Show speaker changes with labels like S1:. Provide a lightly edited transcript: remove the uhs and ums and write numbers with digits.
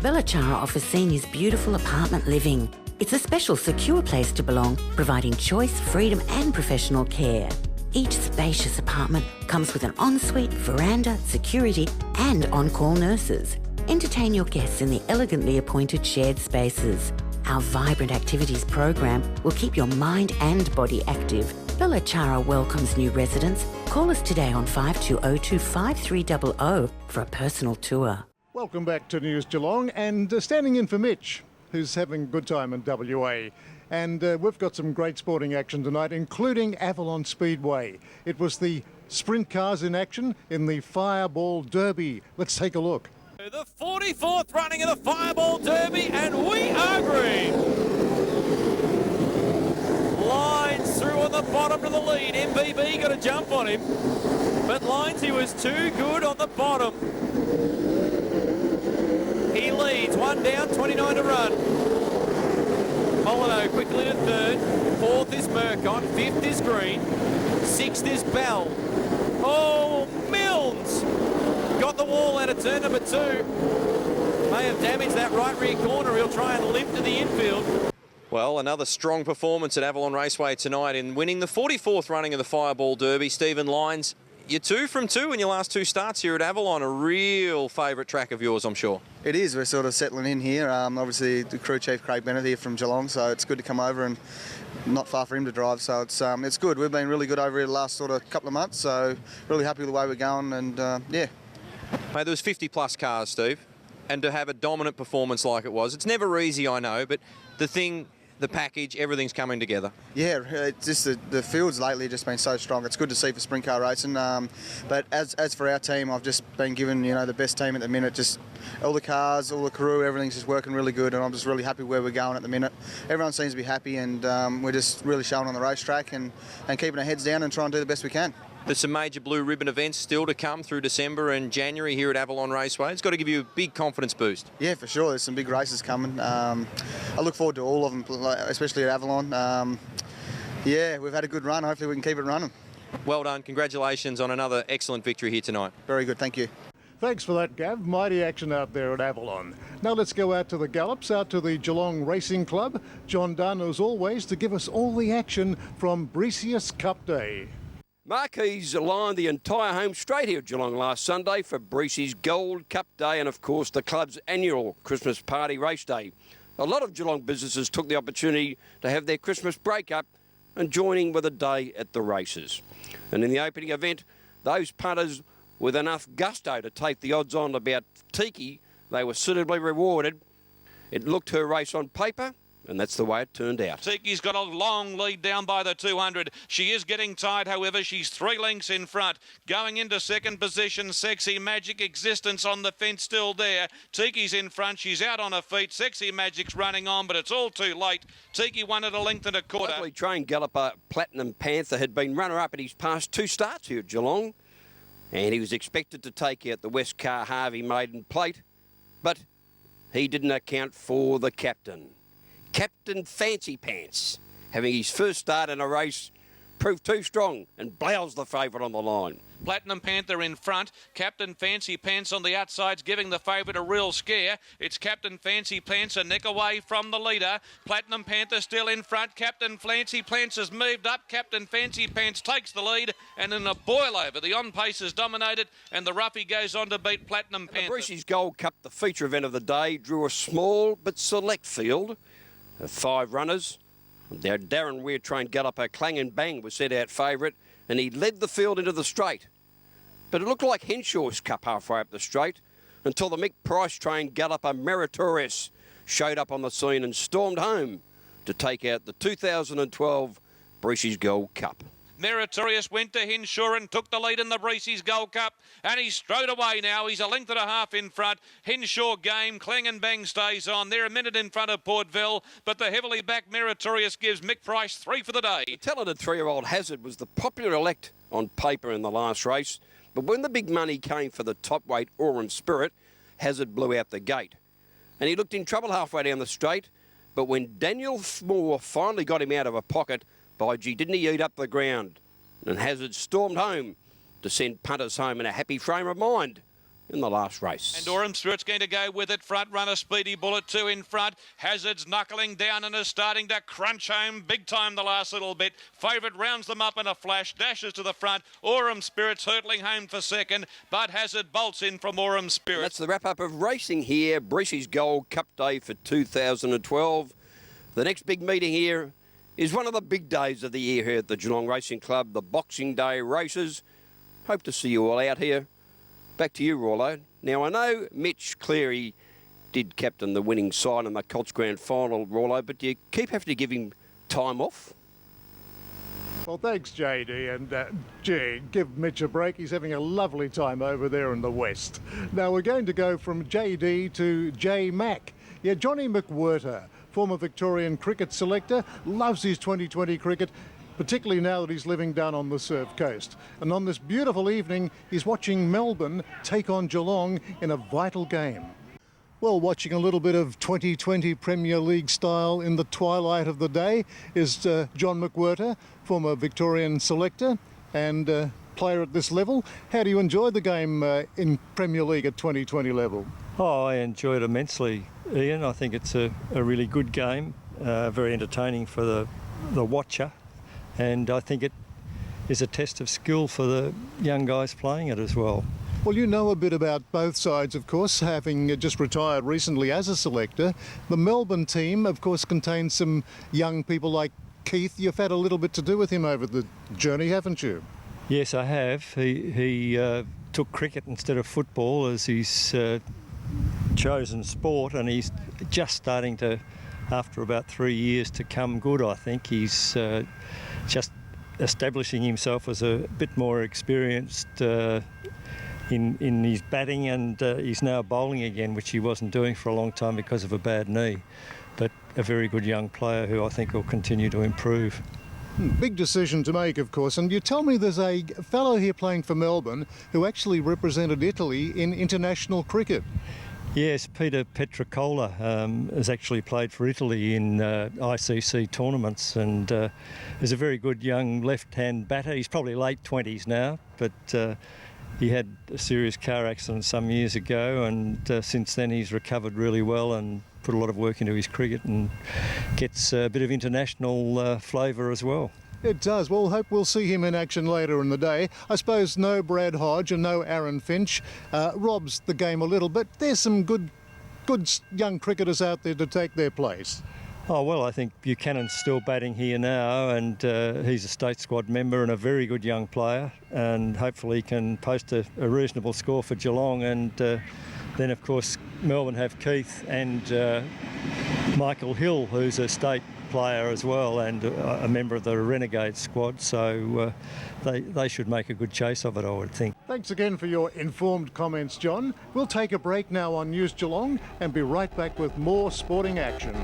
S1: Bellachara offers seniors beautiful apartment living. It's a special, secure place to belong, providing choice, freedom and professional care. Each spacious apartment comes with an ensuite, veranda, security and on-call nurses. Entertain your guests in the elegantly appointed shared spaces. Our vibrant activities program will keep your mind and body active. Bellachara welcomes new residents. Call us today on 5202 5300 for a personal tour.
S2: Welcome back to News Geelong, and standing in for Mitch, who's having a good time in WA. And we've got some great sporting action tonight, including Avalon Speedway. It was the sprint cars in action in the Fireball Derby. Let's take a look.
S3: The 44th running of the Fireball Derby, and we are green. Lines through on the bottom to the lead. MBB got a jump on him, but Linesy was too good on the bottom. He leads, one down, 29 to run. Molyneux quickly to third. Fourth is Mercon. Fifth is Green. Sixth is Bell. Oh, Milnes got the wall out of turn number 2. May have damaged that right rear corner. He'll try and limp to the infield.
S4: Well, another strong performance at Avalon Raceway tonight in winning the 44th running of the Fireball Derby. Stephen Lines, you're 2 from 2 in your last 2 starts here at Avalon. A real favourite track of yours, I'm sure.
S5: It is. We're sort of settling in here. Obviously, the crew chief, Craig Bennett, here from Geelong, so it's good to come over and not far for him to drive. So it's good. We've been really good over here the last sort of couple of months, so really happy with the way we're going, and yeah.
S4: Mate, there was 50-plus cars, Steve, and to have a dominant performance like it was, it's never easy, I know, but the package, everything's coming together.
S5: Yeah, it's just the fields lately have just been so strong. It's good to see for sprint car racing. But as for our team, I've just been given, the best team at the minute. Just all the cars, all the crew, everything's just working really good, and I'm just really happy where we're going at the minute. Everyone seems to be happy, and we're just really showing on the racetrack and keeping our heads down and trying to do the best we can.
S4: There's some major blue ribbon events still to come through December and January here at Avalon Raceway. It's got to give you a big confidence boost.
S5: Yeah, for sure. There's some big races coming. I look forward to all of them, especially at Avalon. Yeah, we've had a good run. Hopefully we can keep it running.
S4: Well done. Congratulations on another excellent victory here tonight.
S5: Very good. Thank you.
S2: Thanks for that, Gav. Mighty action out there at Avalon. Now let's go out to the Gallops, out to the Geelong Racing Club. John Dunn, as always, to give us all the action from Brecius Cup Day.
S6: Marquees lined the entire home straight here at Geelong last Sunday for Breezy's Gold Cup Day and, of course, the club's annual Christmas party race day. A lot of Geelong businesses took the opportunity to have their Christmas break-up and joining with a day at the races. And in the opening event, those punters with enough gusto to take the odds on about Tiki, they were suitably rewarded. It looked her race on paper, and that's the way it turned out.
S7: Tiki's got a long lead down by the 200. She is getting tight, however. She's 3 lengths in front. Going into second position, Sexy Magic Existence on the fence still there. Tiki's in front. She's out on her feet. Sexy Magic's running on, but it's all too late. Tiki won at 1 1/4 lengths.
S6: Locally trained galloper Platinum Panther had been runner-up in his past 2 starts here at Geelong, and he was expected to take out the West Car Harvey maiden plate, but he didn't account for the captain. Captain Fancy Pants, having his first start in a race, proved too strong and bloused the favourite on the line.
S7: Platinum Panther in front. Captain Fancy Pants on the outsides, giving the favourite a real scare. It's Captain Fancy Pants a neck away from the leader. Platinum Panther still in front. Captain Fancy Pants has moved up. Captain Fancy Pants takes the lead, and in a boil over, the on-pace is dominated, and the roughie goes on to beat Platinum Panther.
S6: The Breezy's Gold Cup, the feature event of the day, drew a small but select field of 5 runners. Their Darren Weir trained galloper Clang and Bang was set out favourite, and he led the field into the straight. But it looked like Henshaw's Cup halfway up the straight until the Mick Price trained galloper Meritorious showed up on the scene and stormed home to take out the 2012 Breezy's Gold Cup.
S7: Meritorious went to Henshaw and took the lead in the Breezy's Gold Cup, and he's strode away now. He's 1 1/2 lengths in front. Henshaw game. Clang and Bang stays on. They're 1 minute in front of Portville, but the heavily backed Meritorious gives Mick Price 3 for the day.
S6: The talented 3-year-old Hazard was the popular elect on paper in the last race, but when the big money came for the top weight Aurum Spirit, Hazard blew out the gate. And he looked in trouble halfway down the straight, but when Daniel Moore finally got him out of a pocket, by gee, didn't he eat up the ground? And Hazard stormed home to send punters home in a happy frame of mind. in the last race.
S7: And Aurum Spirit's going to go with it. Front runner Speedy Bullet 2 in front. Hazard's knuckling down and is starting to crunch home big time the last little bit. Favourite rounds them up in a flash, dashes to the front. Aurum Spirit's hurtling home for second, but Hazard bolts in from Aurum Spirit.
S6: That's the wrap-up of racing here. Breesy's Gold Cup Day for 2012. The next big meeting here is one of the big days of the year here at the Geelong Racing Club, the Boxing Day races. Hope to see you all out here. Back to you, Rollo. Now, I know Mitch Cleary did captain the winning side in the Colts Grand Final, Rollo, but do you keep having to give him time off?
S2: Well, thanks, JD, and gee, give Mitch a break. He's having a lovely time over there in the West. Now, we're going to go from JD to J Mac. Yeah, Johnny McWhirter, former Victorian cricket selector, loves his 2020 cricket, particularly now that he's living down on the Surf Coast. And on this beautiful evening, he's watching Melbourne take on Geelong in a vital game. Well, watching a little bit of 2020 Premier League style in the twilight of the day is John McWhirter, former Victorian selector and player at this level. How do you enjoy the game in Premier League at 2020 level?
S8: Oh, I enjoy it immensely, Ian. I think it's a really good game, very entertaining for the watcher. And I think it is a test of skill for the young guys playing it as well.
S2: Well, you know a bit about both sides, of course, having just retired recently as a selector. The Melbourne team, of course, contains some young people like Keith. You've had a little bit to do with him over the journey, haven't you?
S8: Yes, I have. He took cricket instead of football as his chosen sport, and he's just starting to, after about 3 years, to come good, I think. He's just establishing himself as a bit more experienced in his batting, and he's now bowling again, which he wasn't doing for a long time because of a bad knee. But a very good young player who I think will continue to improve.
S2: Big decision to make, of course. And you tell me there's a fellow here playing for Melbourne who actually represented Italy in international cricket.
S8: Yes, Peter Petricola has actually played for Italy in ICC tournaments, and is a very good young left-hand batter. He's probably late 20s now, but he had a serious car accident some years ago, and since then he's recovered really well and put a lot of work into his cricket and gets a bit of international flavour as well.
S2: It does. Well, hope we'll see him in action later in the day. I suppose no Brad Hodge and no Aaron Finch robs the game a little bit. There's some good young cricketers out there to take their place.
S8: Oh, well, I think Buchanan's still batting here now, and he's a state squad member and a very good young player, and hopefully he can post a reasonable score for Geelong. And then, of course, Melbourne have Keith and Michael Hill, who's a state player as well and a member of the Renegade squad, so they should make a good chase of it, I would think.
S2: Thanks again for your informed comments, John. We'll take a break now on News Geelong and be right back with more sporting action.